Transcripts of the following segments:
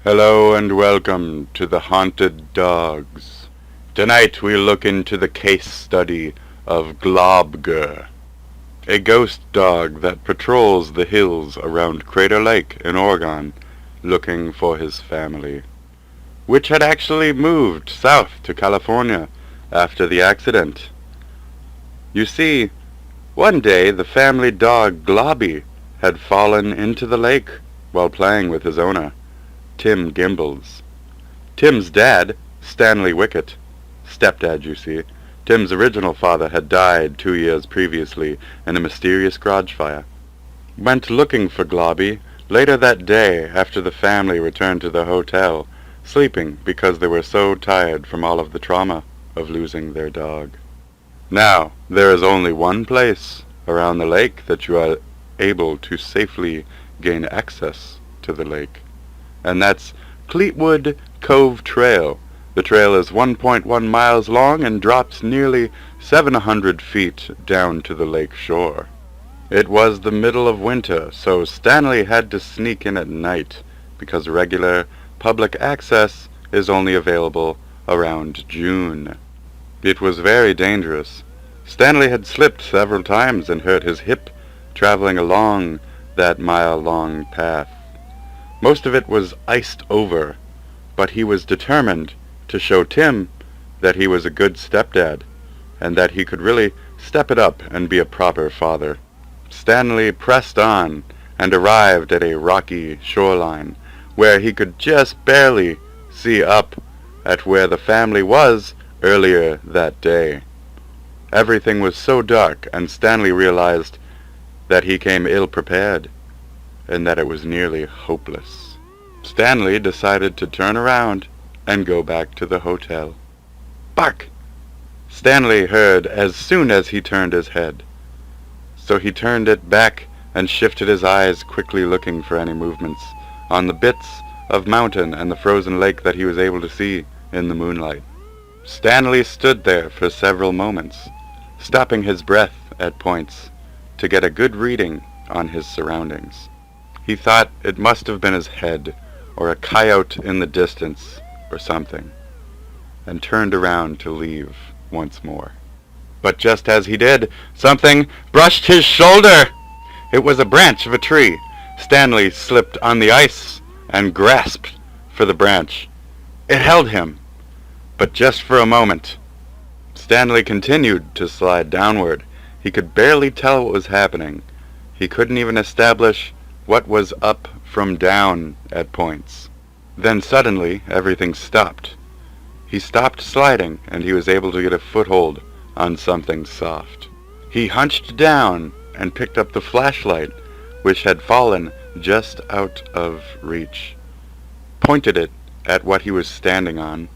Hello and welcome to the Haunted Dogs. Tonight we look into the case study of Globgurr, a ghost dog that patrols the hills around Crater Lake in Oregon looking for his family, which had actually moved south to California after the accident. You see, one day the family dog Globby had fallen into the lake while playing with his owner, Tim Gimbels. Tim's dad, Stanley Wickett, stepdad you see, Tim's original father had died 2 years previously in a mysterious garage fire, went looking for Globby later that day after the family returned to the hotel, sleeping because they were so tired from all of the trauma of losing their dog. Now, there is only one place around the lake that you are able to safely gain access to the lake, and that's Cleetwood Cove Trail. The trail is 1.1 miles long and drops nearly 700 feet down to the lake shore. It was the middle of winter, so Stanley had to sneak in at night because regular public access is only available around June. It was very dangerous. Stanley had slipped several times and hurt his hip traveling along that mile-long path. Most of it was iced over, but he was determined to show Tim that he was a good stepdad and that he could really step it up and be a proper father. Stanley pressed on and arrived at a rocky shoreline where he could just barely see up at where the family was earlier that day. Everything was so dark, and Stanley realized that he came ill-prepared and that it was nearly hopeless. Stanley decided to turn around and go back to the hotel. Bark! Stanley heard as soon as he turned his head. So he turned it back and shifted his eyes, quickly looking for any movements on the bits of mountain and the frozen lake that he was able to see in the moonlight. Stanley stood there for several moments, stopping his breath at points to get a good reading on his surroundings. He thought it must have been his head, or a coyote in the distance, or something, and turned around to leave once more. But just as he did, something brushed his shoulder! It was a branch of a tree. Stanley slipped on the ice and grasped for the branch. It held him, but just for a moment. Stanley continued to slide downward. He could barely tell what was happening. He couldn't even establish what was up from down at points. Then suddenly everything stopped. He stopped sliding, and he was able to get a foothold on something soft. He hunched down and picked up the flashlight, which had fallen just out of reach, pointed it at what he was standing on,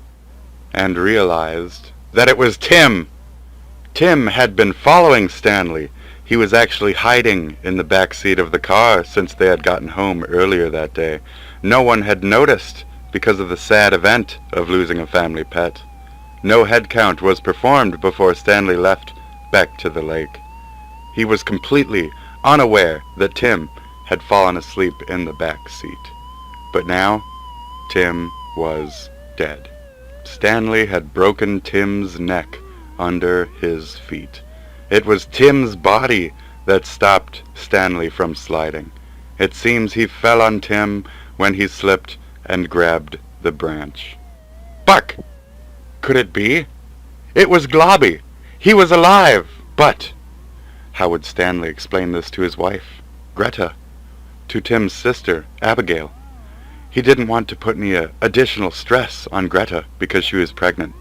and realized that it was Tim. Tim had been following Stanley. He was actually hiding in the back seat of the car since they had gotten home earlier that day. No one had noticed because of the sad event of losing a family pet. No head count was performed before Stanley left back to the lake. He was completely unaware that Tim had fallen asleep in the back seat. But now, Tim was dead. Stanley had broken Tim's neck under his feet. It was Tim's body that stopped Stanley from sliding. It seems he fell on Tim when he slipped and grabbed the branch. Bark! Could it be? It was Globby! He was alive! But how would Stanley explain this to his wife, Greta, to Tim's sister, Abigail? He didn't want to put any additional stress on Greta because she was pregnant.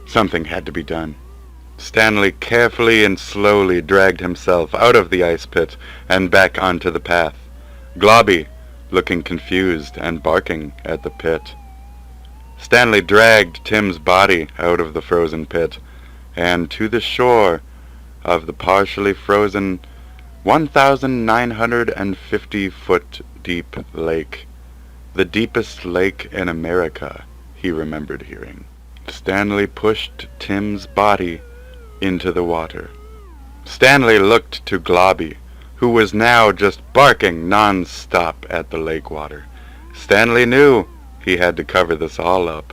Something had to be done. Stanley carefully and slowly dragged himself out of the ice pit and back onto the path, Globby looking confused and barking at the pit. Stanley dragged Tim's body out of the frozen pit and to the shore of the partially frozen 1,950-foot deep lake. The deepest lake in America, he remembered hearing. Stanley pushed Tim's body into the water. Stanley looked to Globby, who was now just barking non-stop at the lake water. Stanley knew he had to cover this all up,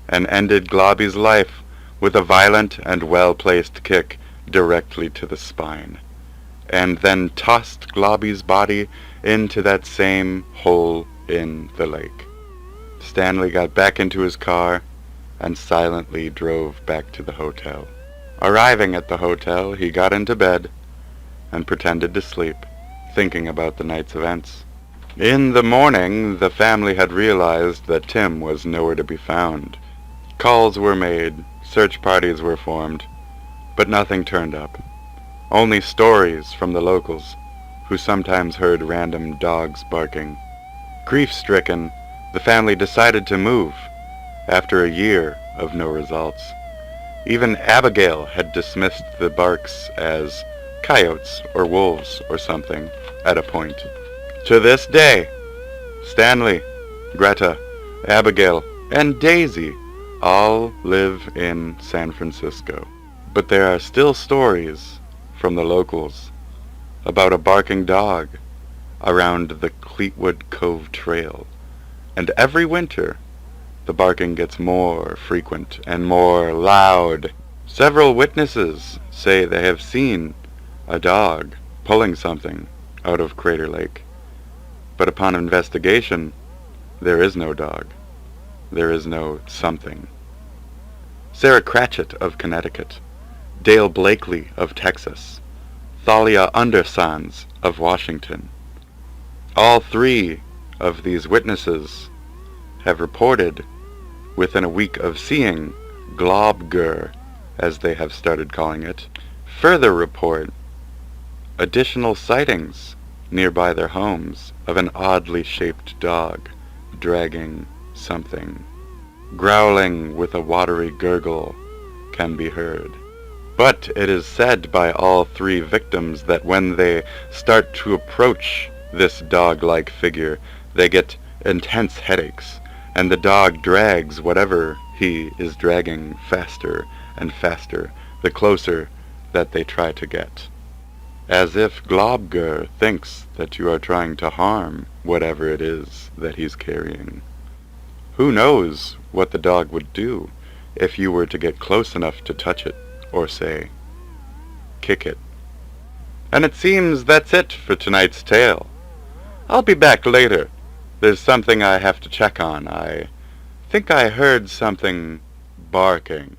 and ended Globby's life with a violent and well-placed kick directly to the spine, and then tossed Globby's body into that same hole in the lake. Stanley got back into his car and silently drove back to the hotel. Arriving at the hotel, he got into bed and pretended to sleep, thinking about the night's events. In the morning, the family had realized that Tim was nowhere to be found. Calls were made, search parties were formed, but nothing turned up. Only stories from the locals, who sometimes heard random dogs barking. Grief-stricken, the family decided to move after a year of no results. Even Abigail had dismissed the barks as coyotes or wolves or something at a point. To this day, Stanley, Greta, Abigail, and Daisy all live in San Francisco. But there are still stories from the locals about a barking dog around the Cleetwood Cove Trail, and every winter the barking gets more frequent and more loud. Several witnesses say they have seen a dog pulling something out of Crater Lake, but upon investigation, there is no dog. There is no something. Sarah Cratchit of Connecticut, Dale Blakely of Texas, Thalia Undersans of Washington. All three of these witnesses have reported within a week of seeing Globgurr, as they have started calling it, further report additional sightings nearby their homes of an oddly shaped dog dragging something. Growling with a watery gurgle can be heard. But it is said by all three victims that when they start to approach this dog-like figure, they get intense headaches, and the dog drags whatever he is dragging faster and faster the closer that they try to get. As if Globgurr thinks that you are trying to harm whatever it is that he's carrying. Who knows what the dog would do if you were to get close enough to touch it, or say, kick it. And it seems that's it for tonight's tale. I'll be back later. There's something I have to check on. I think I heard something barking.